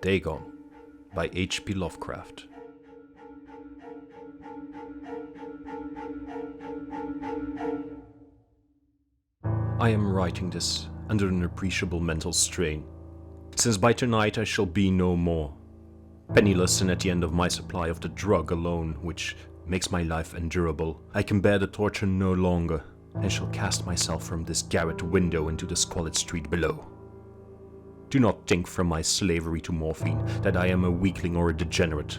Dagon by H.P. Lovecraft. I am writing this under an appreciable mental strain, since by tonight I shall be no more, penniless and at the end of my supply of the drug alone which makes my life endurable. I can bear the torture no longer, and shall cast myself from this garret window into the squalid street below. Do not think from my slavery to morphine that I am a weakling or a degenerate.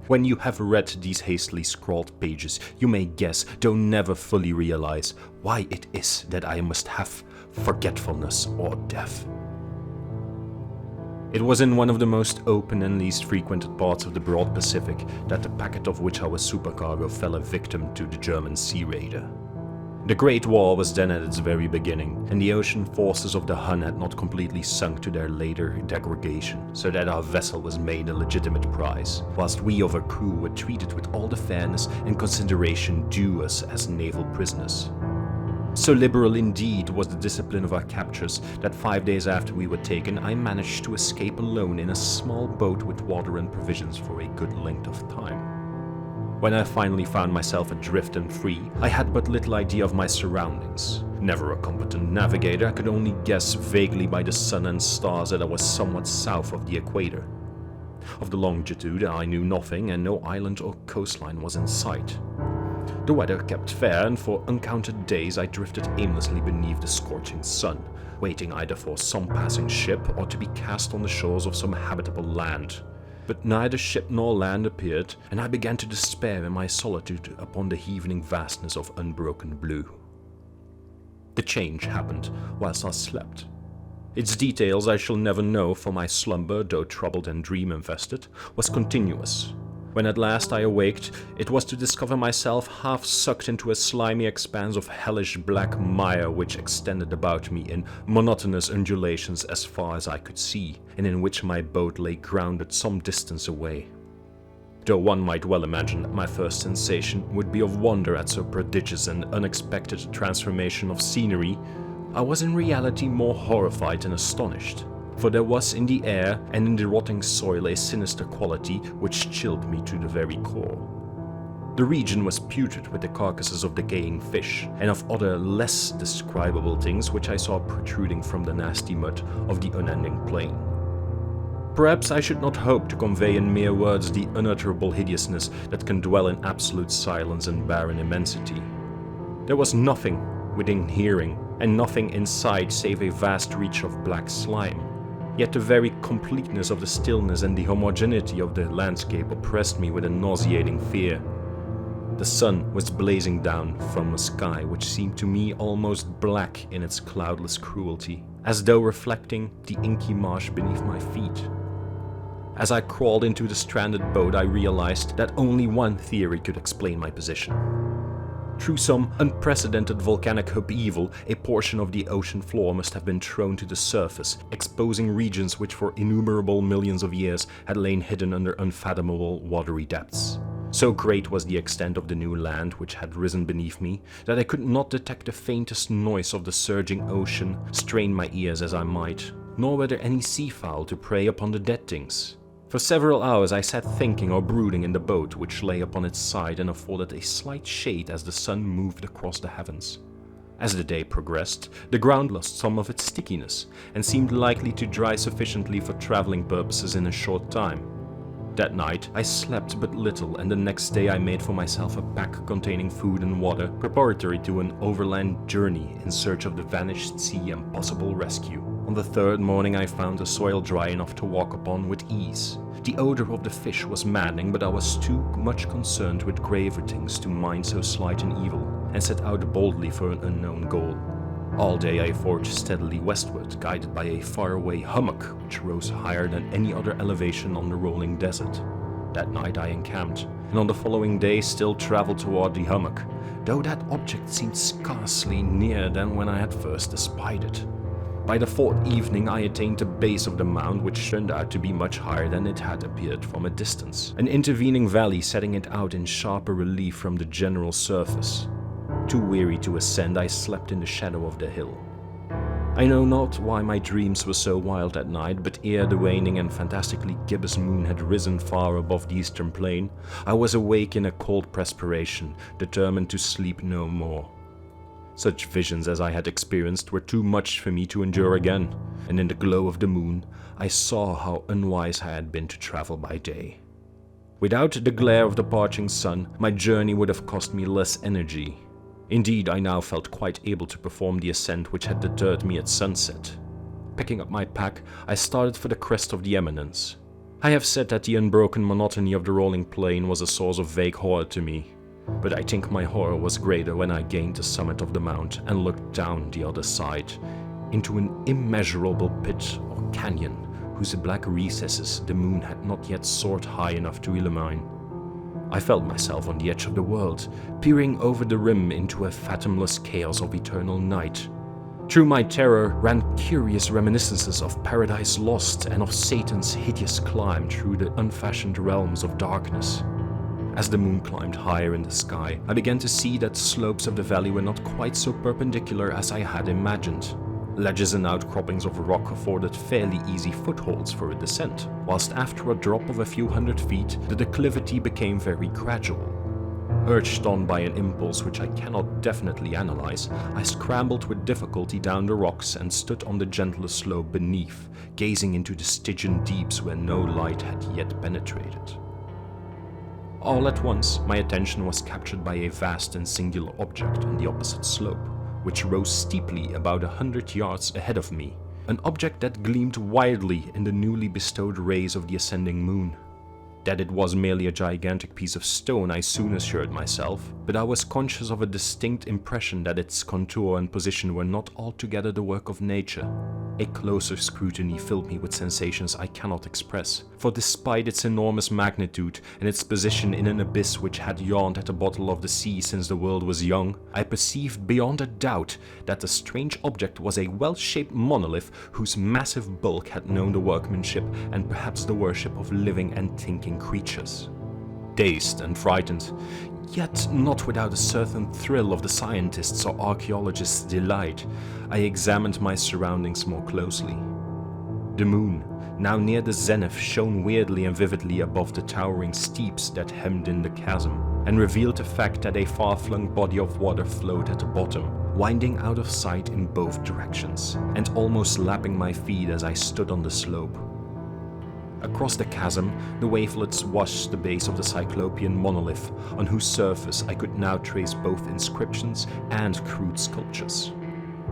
When you have read these hastily scrawled pages, you may guess, though never fully realize, why it is that I must have forgetfulness or death. It was in one of the most open and least frequented parts of the broad Pacific that the packet of which I was supercargo fell a victim to the German sea raider. The Great War was then at its very beginning, and the ocean forces of the Hun had not completely sunk to their later degradation, so that our vessel was made a legitimate prize, whilst we of her crew were treated with all the fairness and consideration due us as naval prisoners. So liberal indeed was the discipline of our captors that 5 days after we were taken, I managed to escape alone in a small boat with water and provisions for a good length of time. When I finally found myself adrift and free, I had but little idea of my surroundings. Never a competent navigator, I could only guess vaguely by the sun and stars that I was somewhat south of the equator. Of the longitude I knew nothing, and no island or coastline was in sight. The weather kept fair, and for uncounted days I drifted aimlessly beneath the scorching sun, waiting either for some passing ship or to be cast on the shores of some habitable land. But neither ship nor land appeared, and I began to despair in my solitude upon the heaving vastness of unbroken blue. The change happened whilst I slept. Its details I shall never know, for my slumber, though troubled and dream-infested, was continuous. When at last I awaked, it was to discover myself half sucked into a slimy expanse of hellish black mire which extended about me in monotonous undulations as far as I could see, and in which my boat lay grounded some distance away. Though one might well imagine that my first sensation would be of wonder at so prodigious and unexpected transformation of scenery, I was in reality more horrified than astonished. For there was in the air and in the rotting soil a sinister quality which chilled me to the very core. The region was putrid with the carcasses of decaying fish, and of other less describable things which I saw protruding from the nasty mud of the unending plain. Perhaps I should not hope to convey in mere words the unutterable hideousness that can dwell in absolute silence and barren immensity. There was nothing within hearing, and nothing in sight save a vast reach of black slime. Yet the very completeness of the stillness and the homogeneity of the landscape oppressed me with a nauseating fear. The sun was blazing down from a sky which seemed to me almost black in its cloudless cruelty, as though reflecting the inky marsh beneath my feet. As I crawled into the stranded boat, I realized that only one theory could explain my position. Through some unprecedented volcanic upheaval, a portion of the ocean floor must have been thrown to the surface, exposing regions which for innumerable millions of years had lain hidden under unfathomable watery depths. So great was the extent of the new land which had risen beneath me, that I could not detect the faintest noise of the surging ocean, strain my ears as I might, nor were there any seafowl to prey upon the dead things. For several hours I sat thinking or brooding in the boat, which lay upon its side and afforded a slight shade as the sun moved across the heavens. As the day progressed, the ground lost some of its stickiness, and seemed likely to dry sufficiently for traveling purposes in a short time. That night I slept but little, and the next day I made for myself a pack containing food and water, preparatory to an overland journey in search of the vanished sea and possible rescue. On the third morning I found the soil dry enough to walk upon with ease. The odor of the fish was maddening, but I was too much concerned with graver things to mind so slight an evil, and set out boldly for an unknown goal. All day I forged steadily westward, guided by a faraway hummock which rose higher than any other elevation on the rolling desert. That night I encamped, and on the following day still traveled toward the hummock, though that object seemed scarcely nearer than when I had first espied it. By the fourth evening I attained the base of the mound, which turned out to be much higher than it had appeared from a distance, an intervening valley setting it out in sharper relief from the general surface. Too weary to ascend, I slept in the shadow of the hill. I know not why my dreams were so wild at night, but ere the waning and fantastically gibbous moon had risen far above the eastern plain, I was awake in a cold perspiration, determined to sleep no more. Such visions as I had experienced were too much for me to endure again, and in the glow of the moon, I saw how unwise I had been to travel by day. Without the glare of the parching sun, my journey would have cost me less energy. Indeed, I now felt quite able to perform the ascent which had deterred me at sunset. Picking up my pack, I started for the crest of the eminence. I have said that the unbroken monotony of the rolling plain was a source of vague horror to me, but I think my horror was greater when I gained the summit of the mount and looked down the other side, into an immeasurable pit or canyon whose black recesses the moon had not yet soared high enough to illumine. I felt myself on the edge of the world, peering over the rim into a fathomless chaos of eternal night. Through my terror ran curious reminiscences of Paradise Lost and of Satan's hideous climb through the unfashioned realms of darkness. As the moon climbed higher in the sky, I began to see that the slopes of the valley were not quite so perpendicular as I had imagined. Ledges and outcroppings of rock afforded fairly easy footholds for a descent, whilst after a drop of a few hundred feet, the declivity became very gradual. Urged on by an impulse which I cannot definitely analyze, I scrambled with difficulty down the rocks and stood on the gentler slope beneath, gazing into the Stygian deeps where no light had yet penetrated. All at once, my attention was captured by a vast and singular object on the opposite slope, which rose steeply about 100 yards ahead of me, an object that gleamed wildly in the newly bestowed rays of the ascending moon. That it was merely a gigantic piece of stone I soon assured myself, but I was conscious of a distinct impression that its contour and position were not altogether the work of nature. A closer scrutiny filled me with sensations I cannot express, for despite its enormous magnitude and its position in an abyss which had yawned at the bottom of the sea since the world was young, I perceived beyond a doubt that the strange object was a well-shaped monolith whose massive bulk had known the workmanship and perhaps the worship of living and thinking creatures. Dazed and frightened, yet not without a certain thrill of the scientist's or archaeologist's delight, I examined my surroundings more closely. The moon, now near the zenith, shone weirdly and vividly above the towering steeps that hemmed in the chasm, and revealed the fact that a far-flung body of water flowed at the bottom, winding out of sight in both directions, and almost lapping my feet as I stood on the slope. Across the chasm, the wavelets washed the base of the cyclopean monolith, on whose surface I could now trace both inscriptions and crude sculptures.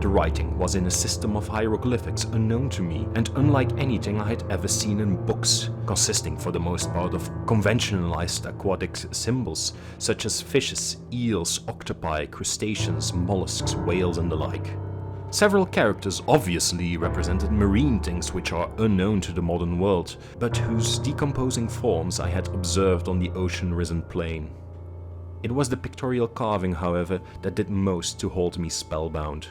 The writing was in a system of hieroglyphics unknown to me and unlike anything I had ever seen in books, consisting for the most part of conventionalized aquatic symbols such as fishes, eels, octopi, crustaceans, mollusks, whales and the like. Several characters obviously represented marine things which are unknown to the modern world, but whose decomposing forms I had observed on the ocean-risen plain. It was the pictorial carving, however, that did most to hold me spellbound.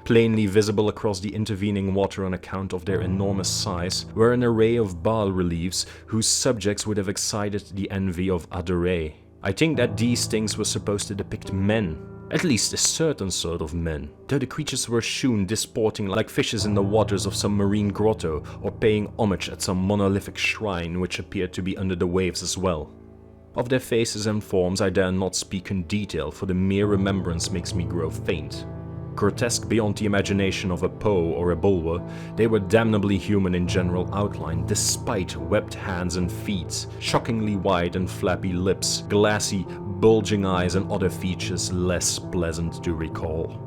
Plainly visible across the intervening water on account of their enormous size were an array of bas-reliefs whose subjects would have excited the envy of Adoré. I think that these things were supposed to depict men. At least a certain sort of men, though the creatures were shewn disporting like fishes in the waters of some marine grotto or paying homage at some monolithic shrine which appeared to be under the waves as well. Of their faces and forms I dare not speak in detail, for the mere remembrance makes me grow faint. Grotesque beyond the imagination of a Poe or a Bulwer, they were damnably human in general outline despite webbed hands and feet, shockingly wide and flappy lips, glassy, bulging eyes and other features less pleasant to recall.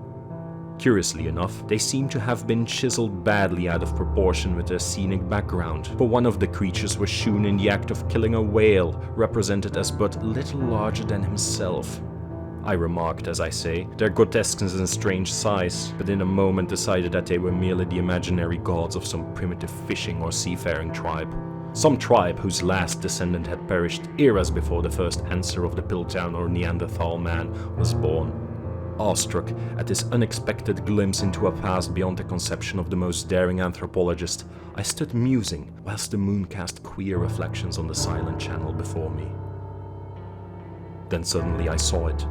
Curiously enough, they seem to have been chiseled badly out of proportion with their scenic background, for one of the creatures was shewn in the act of killing a whale, represented as but little larger than himself. I remarked, as I say, their grotesqueness and strange size, but in a moment decided that they were merely the imaginary gods of some primitive fishing or seafaring tribe. Some tribe whose last descendant had perished eras before the first ancestor of the Piltdown or Neanderthal man was born. Awestruck at this unexpected glimpse into a past beyond the conception of the most daring anthropologist, I stood musing whilst the moon cast queer reflections on the silent channel before me. Then suddenly I saw it.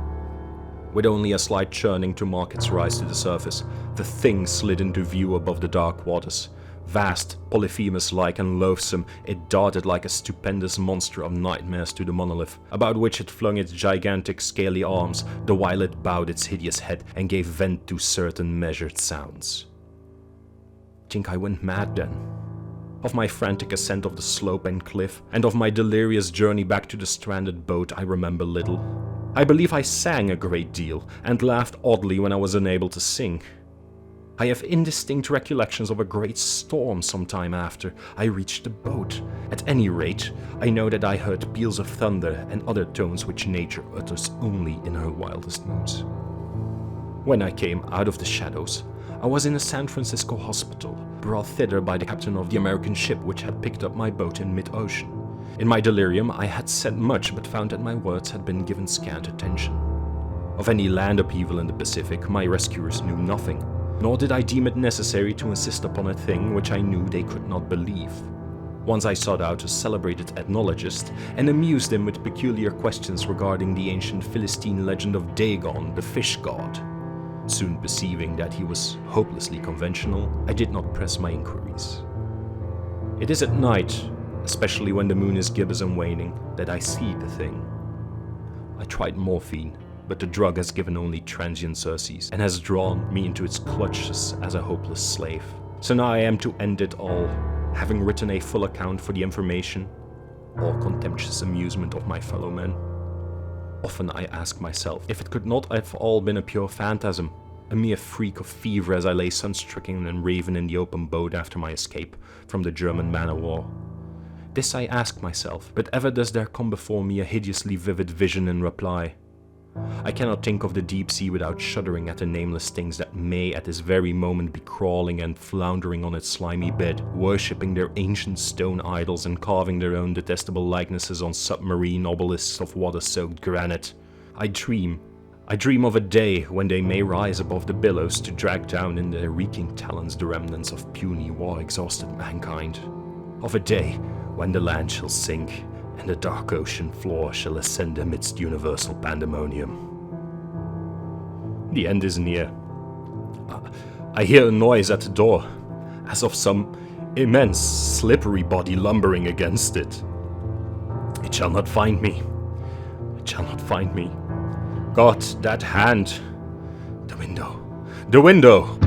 With only a slight churning to mark its rise to the surface, the thing slid into view above the dark waters. Vast, Polyphemus-like and loathsome, it darted like a stupendous monster of nightmares to the monolith, about which it flung its gigantic scaly arms, the while it bowed its hideous head and gave vent to certain measured sounds. Think I went mad then? Of my frantic ascent of the slope and cliff, and of my delirious journey back to the stranded boat, I remember little. I believe I sang a great deal, and laughed oddly when I was unable to sing. I have indistinct recollections of a great storm some time after I reached the boat. At any rate, I know that I heard peals of thunder and other tones which nature utters only in her wildest moods. When I came out of the shadows, I was in a San Francisco hospital, brought thither by the captain of the American ship which had picked up my boat in mid-ocean. In my delirium, I had said much, but found that my words had been given scant attention. Of any land upheaval in the Pacific, my rescuers knew nothing, nor did I deem it necessary to insist upon a thing which I knew they could not believe. Once I sought out a celebrated ethnologist and amused him with peculiar questions regarding the ancient Philistine legend of Dagon, the fish god. Soon perceiving that he was hopelessly conventional, I did not press my inquiries. It is at night, especially when the moon is gibbous and waning, that I see the thing. I tried morphine, but the drug has given only transient surcease and has drawn me into its clutches as a hopeless slave. So now I am to end it all, having written a full account for the information or contemptuous amusement of my fellow men. Often I ask myself if it could not have all been a pure phantasm, a mere freak of fever as I lay sun-stricken and raven in the open boat after my escape from the German man-of-war. This I ask myself, but ever does there come before me a hideously vivid vision in reply. I cannot think of the deep sea without shuddering at the nameless things that may at this very moment be crawling and floundering on its slimy bed, worshipping their ancient stone idols and carving their own detestable likenesses on submarine obelisks of water-soaked granite. I dream of a day when they may rise above the billows to drag down in their reeking talons the remnants of puny war-exhausted mankind. Of a day when the land shall sink and the dark ocean floor shall ascend amidst universal pandemonium. The end is near. I hear a noise at the door, as of some immense, slippery body lumbering against it. It shall not find me. It shall not find me. God, that hand. The window. The window!